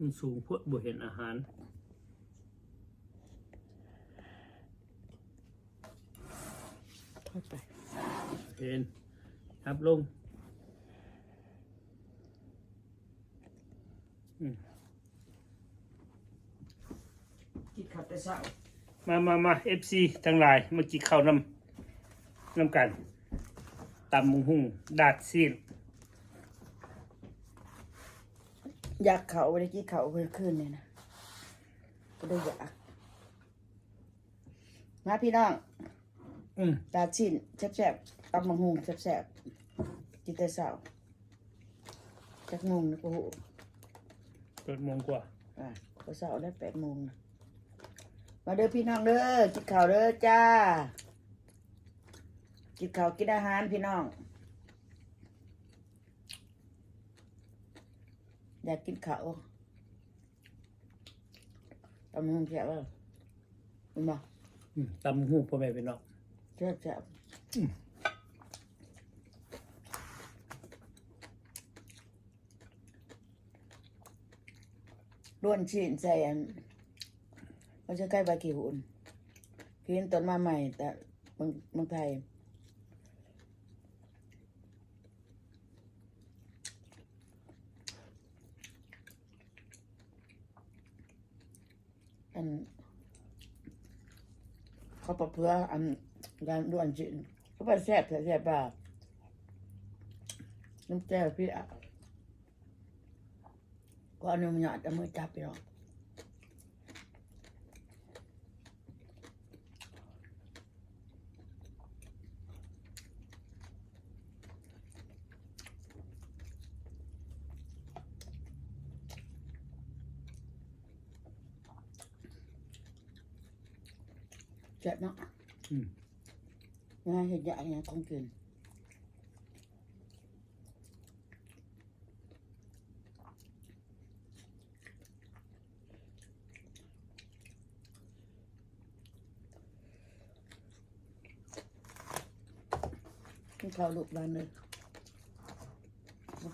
มันสูงเพื่อบ่เห็นอาหารทอดไปเห็นครับลงกินข้าวแต่เช้ามาFC ทั้งหลายมากินข้าวน้ำกันตำมุงหุ่งดาดซีนอยากเขาไปได้กินเขาเมื่อคืนเนี่ยนะก็ได้อยากมาพี่น้องดาชินแซ่บๆตำบักหุ่งแซ่บๆกินแต่เช้าจักโมงนะโอ้โห8 โมงกว่าก็เช้าได้8 โมงนะมาเด้อพี่น้องเด้อกินข้าวเด้อจ้ากินข้าวกินอาหารพี่น้องอยากกินข้าวตำบักหุ่งแซ่บเลยเห็นบ่ตำมุงหุ่งพ่อแม่พี่น้องแซ่บล้วนชิ้นใส่อันเขาจะใกล้ใบขี้หุ่นเพียงต้นมาใหม่แต่เมืองไทยอันเขาปะเพื่ออันการล้วนชิ้นเขาไปแซ่บป่ะน้ำแจ่วพี่อ่ะก็อันนี้มันหยาดแต่มือจับไปหรอกเจ็บเนาะงานเห็นใหญ่เนี่ยคงกินกินข้าวลูกบ้านเลย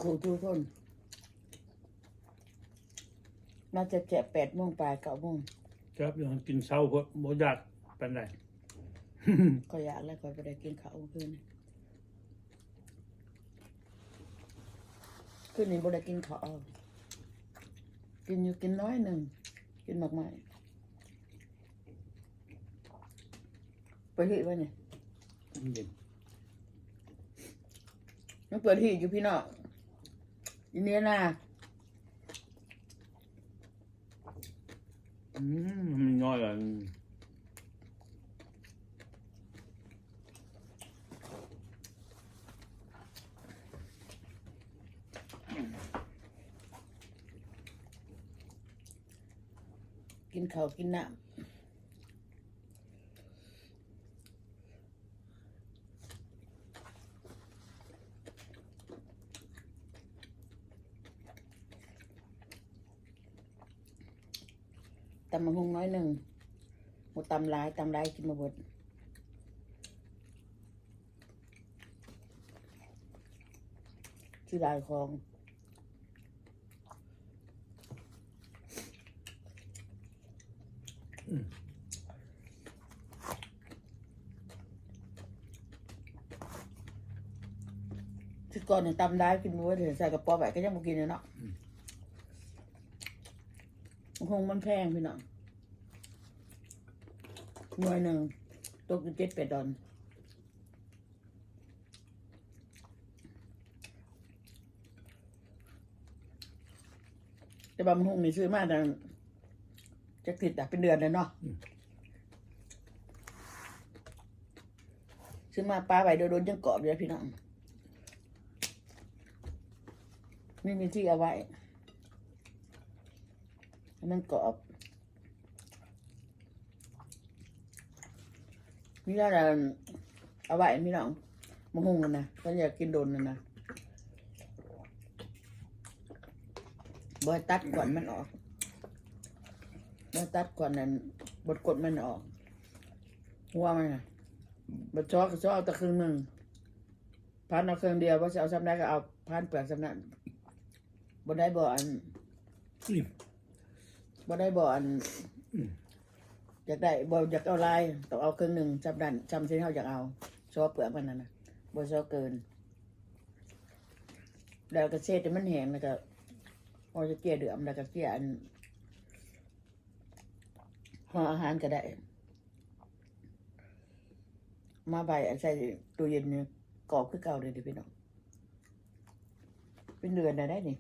ครูทุกคนน่าจะแจก8 โมงปลาย9 โมงครับอย่างกินเช้าเพื่อบ่อยากปานใด ก็อยากแล้วก็ไปได้กินข้าวคืนนี้บ่ได้กินข้าวกินอยู่กินน้อยหนึ่งกินมากมายไปที่ไว้เนี่ยเย็นมันเปิดที่อยู่พี่น้องอีเนี้ยนะมันน้อยอ่ะกินข้าวกินน้ำตำมะฮุงน้อยหนึ่งหมดตำลายกินมาหมดที่ลายคลองที่ก่อนเนี่ยตำได้กินมื้อเดี๋ยวใส่กระป๋อไว้ก็ยังไม่กินเลยเนาะมะฮุงมันแพงพี่น้องหน่วยหนึ่งตกอยู่7-8 ดอลแต่บะมะฮุงนี่ซื้อมาแต่จะติดเป็นเดือนเลยเนาะซื้อมาปลาไว้โดนยังกรอบเลยพี่น้องไม่มีที่เอาไว้มันกรอบนี่น่าจะเอาไว้พี่น้องมะฮุงกันนะถ้าอยากกินโดนนะบอยตัดก่อนมันออกบอยตัดก่อนนั้นบดกดมันออกหัวมันนะบดก็เอาแต่ครึ่งหนึ่งพันเอาครึ่งเดียวว่าจะเอาซ้ำได้ก็เอาพันเปลือกซ้ำนั้นบดได้บ่อัน บ่ได้บ่อันอยากได้บ่อยากเอาลายต้องเอาครึ่งหนึ่งจับดันจำเส้นเฮาอยากเอาซอเปลือกมันนั่นน่ะบ่ซอเกินแล้วก็เศษให้มันแห้งแล้วก็พอจะเกลี่ยเดือมแล้วก็เกลี่ยอันห่ออาหารก็ได้มาใบอันใส่ตู้เย็นเนี่ยกรอบคือเก่าเลยดิพี่น้องเป็นเดือนได้นี่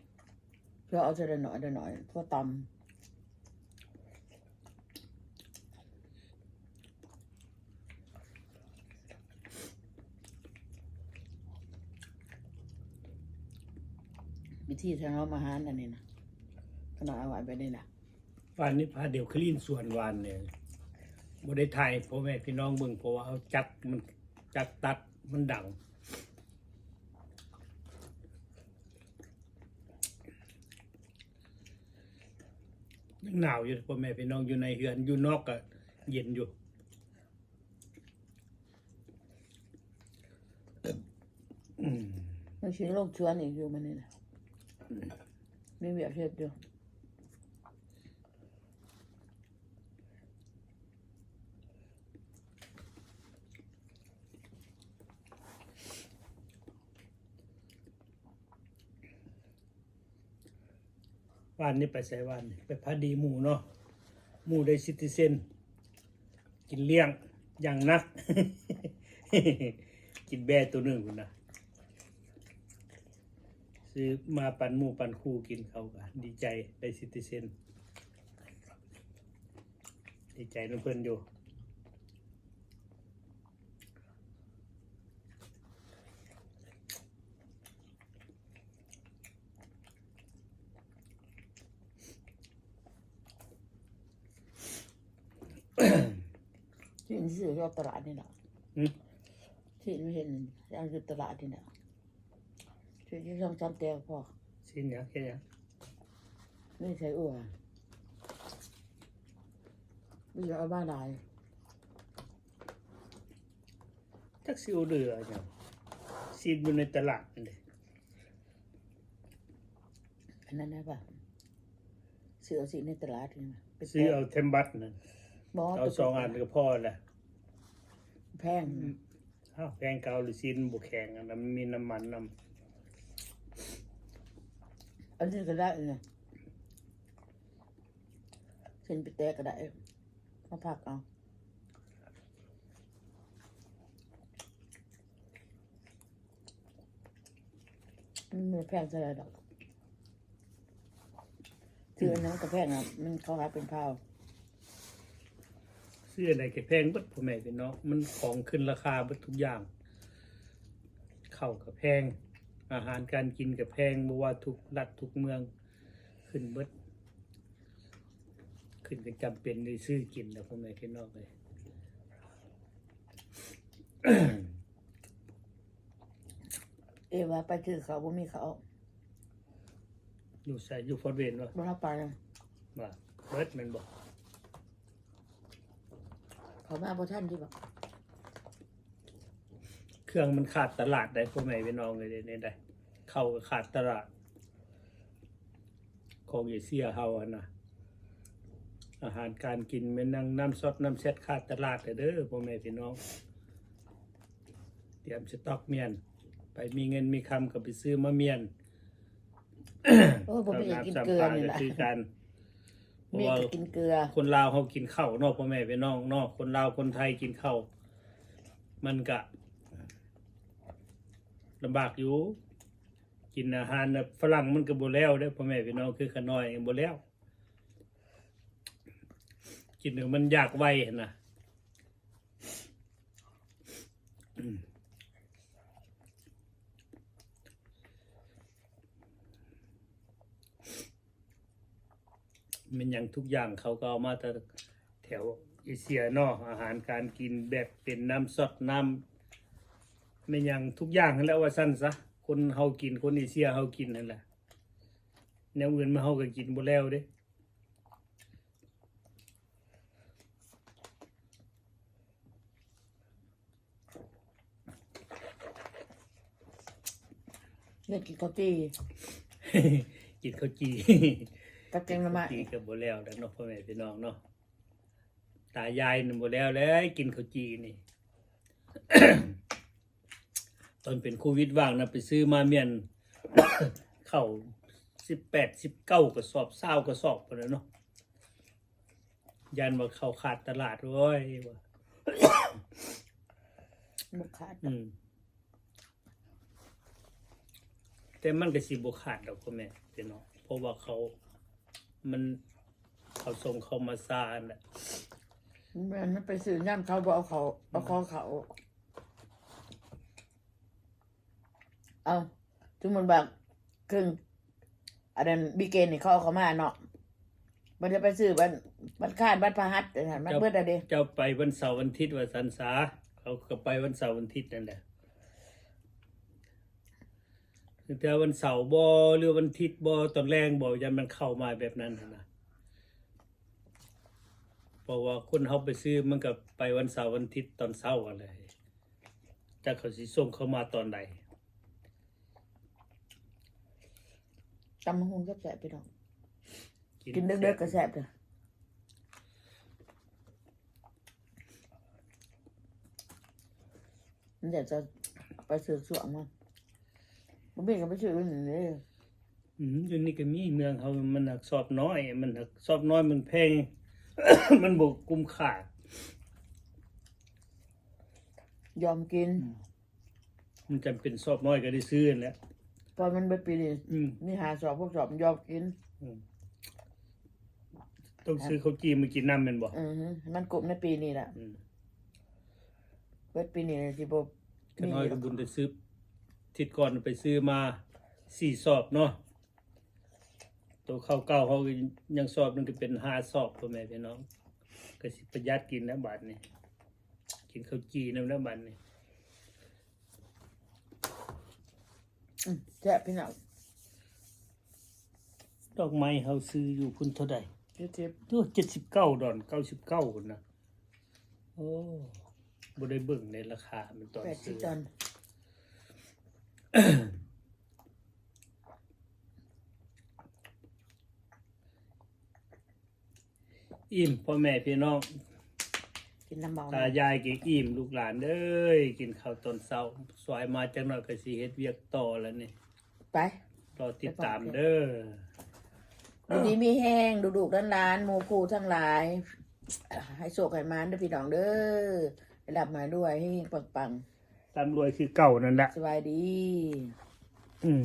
เพื่อเอาเสร็จหน่อยหน่อยเพื่อตำวิธีทางเรามาหารอันนี้นะขนาดเอาไว้ไปนี่นะ วันนี้พาเดี๋ยวคลีนส่วนวานเนี่ยบ่ได้ถ่ายพ่อแม่พี่น้องเบิ่งเพราะว่าเอาจักมันจักตัดมันดังยังหนาวอยู่พ่อแม่พี่น้องอยู่ในเฮือนอยู่นอกก็เย็นอยู่มันชิ้นโลกชวนอีกอยู่มันนี่นะไม่เบียดเทียบอยู่วันนี้ไปใส่วันนี้ไปพาดีหมูเนาะหมูได้ซิติเซนกินเลี้ยงอย่างนัก กินแบะตัวหนึ่งคุณนะซื้อมาปันหมูปันคู่กินเขากันดีใจได้ซิติเซนดีใจน้ำเพื่อนอยู่ที่นี่ซื้อที่ตลาดนี่นะที่ไม่เห็นยังอยู่ตลาดนี่นะที่ช่องจำเตียงพอ สิ้นยังแค่ยัง ไม่ใช่อ้วนไม่อยากเอาบ้านใด จักซิวเรืออย่างสิ้นอยู่ในตลาดนี่เลย อันนั้นนะป่ะซื้อเอาสิในตลาดนี่นะไป ซื้อเอาเทมบัตนั่น บอส เอา2 อันก็พอแหละ แพง อ้าวแพงเก่าหรือสิ้นบุแข็งอันนั้นมันมีน้ำมันนำ อันนี้ก็ได้เนี่ยเส้นไปแตะก็ได้มาผักเอามันไม่แพงเท่าไหร่ดอกคืออันนั้นก็แพงอ่ะมันเขาหาเป็นข้าว ซื้ออะไรก็แพงเบิดพ่อแม่พี่น้องมันของขึ้นราคาเบิดทุกอย่างข้าวก็แพงอาหารการกินก็แพงบ่ว่าทุกรัฐทุกเมืองขึ้นเบิดขึ้นก็จำเป็นได้ซื้อกินแล้วพ่อแม่พี่น้องเลย ว่าไปถือเขาบ่มีเขา อยู่ใส่อยู่ฟอร์เวนวะ บ่รับไปเลย ว่าเบิดแมันบอก เขามาบ่ท่านที่บอก เครื่องมันขาดตลาดได้พ่อแม่พี่น้องเลยได้เข้าก็ขาดตลาดของเอเชียเฮาอะนะอาหารการกินแม่นั่งน้ำซดน้ำเซ็ตขาดตลาดเด้อพ่อแม่พี่น้องเตรียมสต็อกเมียนไปมีเงินมีคำก็ไปซื้อมะเมียน โอ้บ่มีอยากกิน น้ำ เกลือ ซ้ำปลา นี่ ก็ แหละ คือกันเพ มี ราะว่า อยากกินเกลือ คนลาวเขากินข้าวเนอกพ่อแม่พี่น้องเนอกคนลาวคนไทยกินข้าวมันก็ลำบากอยู่ กินอาหารแบบฝรั่งมันก็บ่แล้วได้อพ่อแม่พี่น้องคือขน้อยบ่แล้ว กินเดี๋ยวมันอยากไวนะมันอย่างทุกอย่างเขาก็เอามาแต่แถวเอเชียเนาะอาหารการกินแบบเป็นน้ำสดน้ำมันอย่างทุกอย่างนั่นแหละว่าสั้นซะคนเฮากินคนเอเชียเฮากินนั่นแหละแนวอื่นมาเฮาก็กินบ่แล้วเด้ อยากกินข้าวจี่ กินข้าวจี กับแกงหน่อไม้ จีกับบ่แล้วแล้วเนาะพ่อแม่พี่น้องเนาะตายายนี่บ่แล้วเลยกินข้าวจีนี่ ตอนเป็นโควิดว่างนะไปซื้อมาเมียน เข้า18-19กระสอบ20กระสอบพุ่นน่ะเนาะยันว่าเข้าขาดตลาดโว้ยว่า บุกขาด แต่มันก็สิบ่ขาดดอกพ่อแม่พี่น้องเพราะว่าเขาส่งเขามาซาอันน่ะ มันไปซื้อย่ำเขาบอกเอาคอเขาเอาทุกมันบอกครึ่งอันนั้นบีเกนนี่เขาเอาเขามาเนาะมันจะไปซื้อบันคาดบันพหัสแต่มันเบิดอะไร เจ้าไปวันเสาร์วันอาทิตย์ว่าสันสาเขาก็ไปวันเสาร์วันอาทิตย์นั่นแหละแต่วันเสาร์บ่หรือวันอาทิตย์บ่ตอนแรงบ่ยันมันเข้ามาแบบนั้นน่ะนะเพราะว่าคนเขาไปซื้อมันก็ไปวันเสาร์วันอาทิตย์ตอนเช้าอะไรจักเขาสิส่งเข้ามาตอนใด ตำมะฮุงก็แสบไปดอกกินเด็กๆก็แสบเลยมันอยากจะไปซื้อสวงมันไม่ก็ไปซื้อมันนี่ อยู่นี่ก็มีเมืองเขามันหักสอบน้อยมันหักสอบน้อยมันแพง มันบ่คุ้มค่าย อมกิน มันจำเป็นสอบน้อยก็ได้ซื้อนั่นแหละ ตอนมันเบิดปีนี่ อืม นี่หาสอบพวกสอบยอมกิน ต้องซื้อข้าวจีมากินน้ำแม่นบ่ มันกลุ่มในปีนี้แหละ อืม เบิดปีนี้สิบ ก็น้อยก็บุญได้ซื้อทิศก่อนไปซื้อมา4 สอบเนาะตัวข้าวเก่าเขาก็ยังสอบนึงก็เป็น5 สอบพ่อแม่พี่น้องก็สิประหยัดกินนะบัดนี้กินข้าวจีนำนะบัดนี้ แซ่บพี่น้อง ดอกไม้เฮาซื้ออยู่พุ่นเท่าใด เจ็บ ตัว79ดอน99พุ่นน่ะโอ้บ่ได้เบิ่งในราคามันตอนซื้อ 80 ตัน อิ่มพ่อแม่พี่น้อง กินน้ำเบา ตายายกินอิ่มลูกหลานเอ้ยกินข้าวตอนเช้าสวยมาจักหน่อยก็สิเฮ็ดเวียกต่อแล้วนี่ ไป รอติดตามเด้อ วันนี้มีแห้งดุๆร้านๆหมูคูทั้งหลาย ให้โศกให้มานเด้อพี่น้องเด้อให้รับมาด้วยให้ปัง ตามรวยคือเก่านั่นแหละ ๆสบายดี อืม